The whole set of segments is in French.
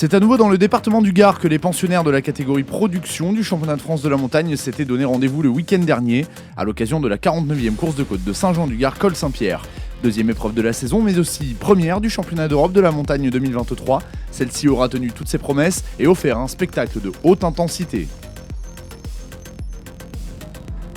C'est à nouveau dans le département du Gard que les pensionnaires de la catégorie production du championnat de France de la montagne s'étaient donné rendez-vous le week-end dernier à l'occasion de la 49e course de côte de Saint-Jean-du-Gard Col Saint-Pierre. Deuxième épreuve de la saison, mais aussi première du championnat d'Europe de la montagne 2023. Celle-ci aura tenu toutes ses promesses et offert un spectacle de haute intensité.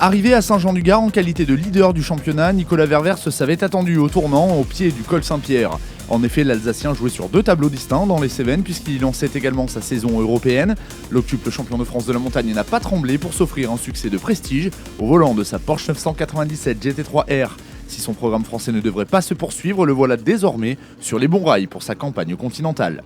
Arrivé à Saint-Jean-du-Gard en qualité de leader du championnat, Nicolas Ververt se savait attendu au tournant au pied du col Saint-Pierre. En effet, l'Alsacien jouait sur deux tableaux distincts dans les Cévennes puisqu'il lançait également sa saison européenne. L'octuple champion de France de la montagne n'a pas tremblé pour s'offrir un succès de prestige au volant de sa Porsche 997 GT3 R. Si son programme français ne devrait pas se poursuivre, le voilà désormais sur les bons rails pour sa campagne continentale.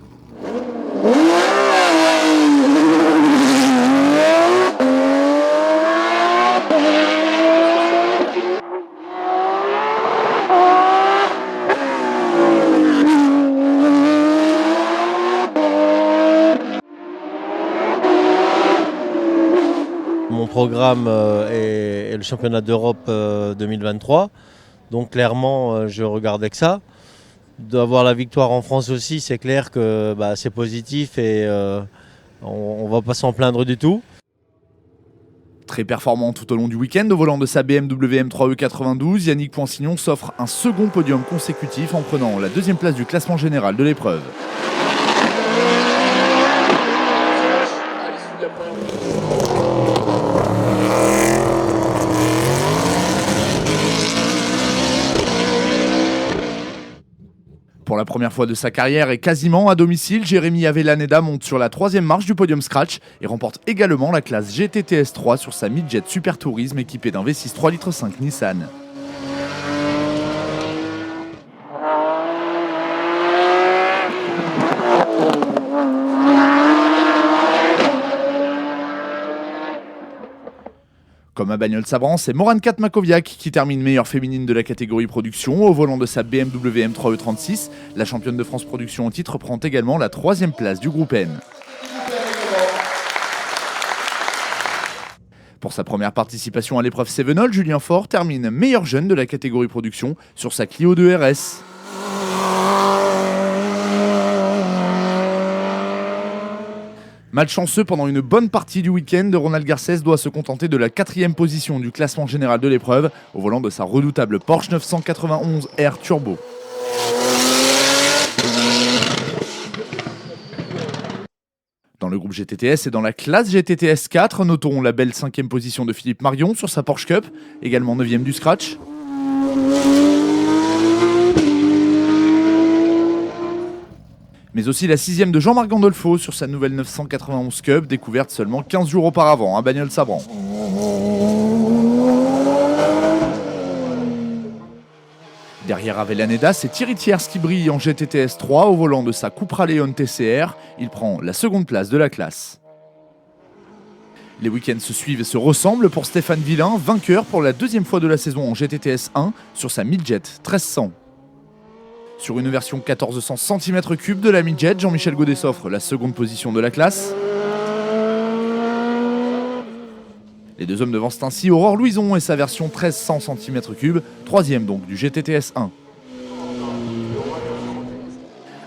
Mon programme est le championnat d'Europe 2023, donc clairement je regardais que ça. D'avoir la victoire en France aussi, c'est clair que c'est positif et on va pas s'en plaindre du tout. Très performant tout au long du week-end au volant de sa BMW M3 E92, Yannick Poinsignon s'offre un second podium consécutif en prenant la deuxième place du classement général de l'épreuve. Pour la première fois de sa carrière et quasiment à domicile, Jérémy Avellaneda monte sur la troisième marche du podium scratch et remporte également la classe GTTS 3 sur sa Midjet Super Tourisme équipée d'un V6 3,5 litres Nissan. Comme à Bagnols-Sabran, c'est Moran-Kat Makoviak qui termine meilleure féminine de la catégorie production au volant de sa BMW M3 E36. La championne de France production au titre prend également la troisième place du groupe N. Pour sa première participation à l'épreuve Cévenol, Julien Faure termine meilleur jeune de la catégorie production sur sa Clio 2 RS. Malchanceux pendant une bonne partie du week-end, Ronald Garcès doit se contenter de la 4e position du classement général de l'épreuve au volant de sa redoutable Porsche 991 R Turbo. Dans le groupe GTTS et dans la classe GTTS 4, notons la belle 5e position de Philippe Marion sur sa Porsche Cup, également 9e du scratch. Mais aussi la 6e de Jean-Marc Gandolfo sur sa nouvelle 991 Cup, découverte seulement 15 jours auparavant à Bagnols-Sabran. Derrière Avellaneda, c'est Thierry Thiers qui brille en GTTS 3 au volant de sa Cupra Leon TCR. Il prend la seconde place de la classe. Les week-ends se suivent et se ressemblent pour Stéphane Villain, vainqueur pour la deuxième fois de la saison en GTTS 1 sur sa Midjet 1300. Sur une version 1400 cm3 de la Midjet, Jean-Michel Godet s'offre la seconde position de la classe. Les deux hommes devancent ainsi Aurore Louison et sa version 1300 cm3, troisième donc du GTTS 1.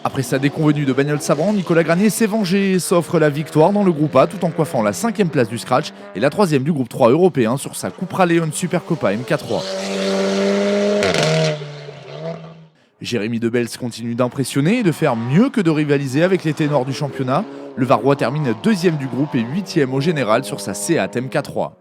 Après sa déconvenue de Bagnols-Sabran, Nicolas Granier s'est vengé et s'offre la victoire dans le groupe A tout en coiffant la 5e place du scratch et la 3e du groupe 3 européen sur sa Cupra Leon Super Copa MK3. Jérémy Debels continue d'impressionner et de faire mieux que de rivaliser avec les ténors du championnat. Le Varois termine 2e du groupe et 8e au général sur sa Seat MK3.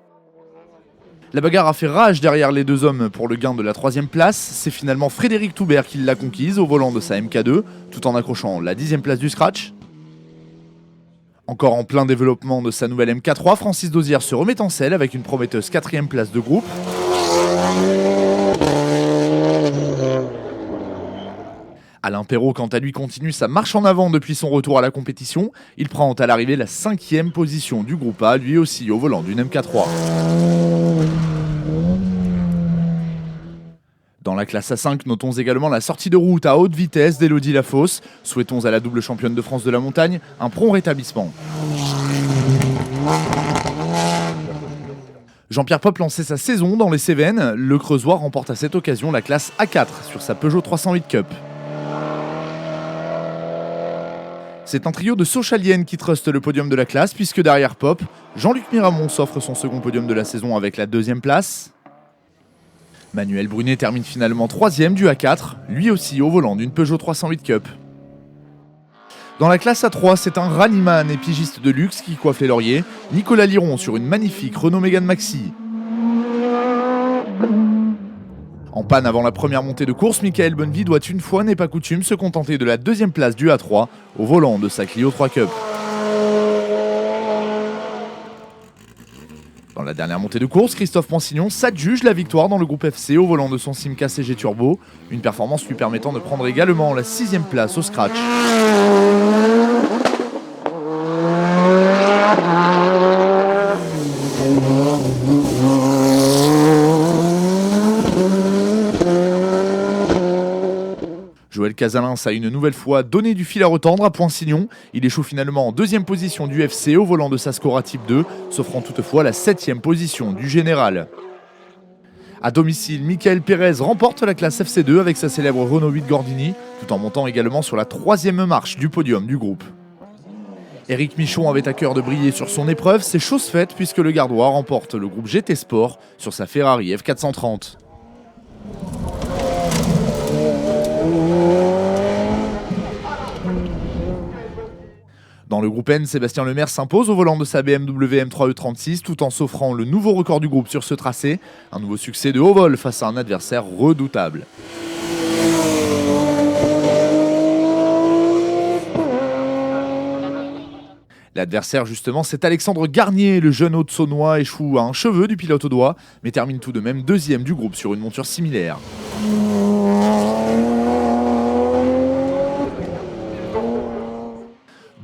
La bagarre a fait rage derrière les deux hommes pour le gain de la 3e place. C'est finalement Frédéric Toubert qui l'a conquise au volant de sa MK2, tout en accrochant la 10e place du scratch. Encore en plein développement de sa nouvelle MK3, Francis Dozière se remet en selle avec une prometteuse 4e place de groupe. Alain Perrault, quant à lui, continue sa marche en avant depuis son retour à la compétition. Il prend à l'arrivée la 5e position du groupe A, lui aussi au volant d'une MK3. Dans la classe A5, notons également la sortie de route à haute vitesse d'Élodie Lafosse. Souhaitons à la double championne de France de la montagne un prompt rétablissement. Jean-Pierre Popp lançait sa saison dans les Cévennes. Le Creusois remporte à cette occasion la classe A4 sur sa Peugeot 308 Cup. C'est un trio de Sochaliennes qui truste le podium de la classe, puisque derrière Pop, Jean-Luc Miramont s'offre son second podium de la saison avec la 2e place. Manuel Brunet termine finalement 3e du A4, lui aussi au volant d'une Peugeot 308 Cup. Dans la classe A3, c'est un rallyman et pigiste de luxe qui coiffe les lauriers, Nicolas Liron sur une magnifique Renault Mégane Maxi. En panne avant la première montée de course, Michael Bonnevie doit une fois n'est pas coutume se contenter de la 2e place du A3 au volant de sa Clio 3 Cup. Dans la dernière montée de course, Christophe Pensignon s'adjuge la victoire dans le groupe FC au volant de son Simca CG Turbo, une performance lui permettant de prendre également la 6e place au scratch. Joël Casalins a une nouvelle fois donné du fil à retendre à Poinsignon. Il échoue finalement en 2e position du FC au volant de sa Scora Type 2, s'offrant toutefois la 7e position du général. À domicile, Michael Pérez remporte la classe FC2 avec sa célèbre Renault 8 Gordini, tout en montant également sur la 3e marche du podium du groupe. Éric Michon avait à cœur de briller sur son épreuve, c'est chose faite puisque le Gardois remporte le groupe GT Sport sur sa Ferrari F430. Dans le groupe N, Sébastien Lemaire s'impose au volant de sa BMW M3E36 tout en s'offrant le nouveau record du groupe sur ce tracé. Un nouveau succès de haut vol face à un adversaire redoutable. L'adversaire justement, c'est Alexandre Garnier, le jeune Haute-Saônois échoue à un cheveu du pilote au doigt, mais termine tout de même 2e du groupe sur une monture similaire.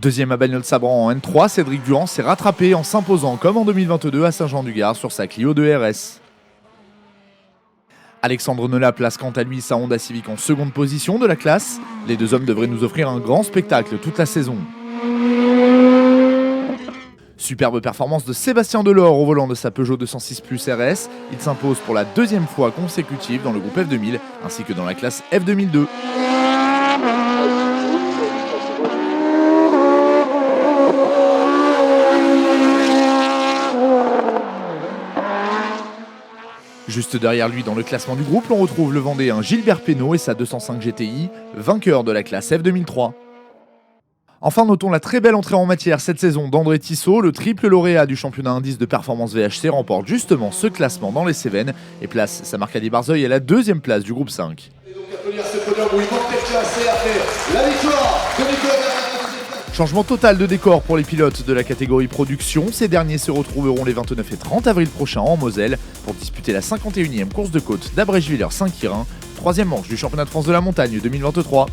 Deuxième à Bagnols-Sabran en N3, Cédric Durand s'est rattrapé en s'imposant comme en 2022 à Saint-Jean-du-Gard sur sa Clio 2 RS. Alexandre Nola place quant à lui sa Honda Civic en 2e position de la classe. Les deux hommes devraient nous offrir un grand spectacle toute la saison. Superbe performance de Sébastien Delors au volant de sa Peugeot 206 Plus RS. Il s'impose pour la 2e fois consécutive dans le groupe F2000 ainsi que dans la classe F2002. Juste derrière lui dans le classement du groupe, l'on retrouve le Vendéen Gilbert Pénaud et sa 205 GTI, vainqueur de la classe F2003. Enfin, notons la très belle entrée en matière cette saison d'André Tissot, le triple lauréat du championnat indice de performance VHC remporte justement ce classement dans les Cévennes et place sa Marcadie Barzeuil à la 2e place du groupe 5. Et donc applaudir ce podium où il manque d'être classé après la victoire de Nicolas. Changement total de décor pour les pilotes de la catégorie production. Ces derniers se retrouveront les 29 et 30 avril prochains en Moselle pour disputer la 51e course de côte d'Abrèchevillers-Saint-Quirin, 3e manche du championnat de France de la montagne 2023.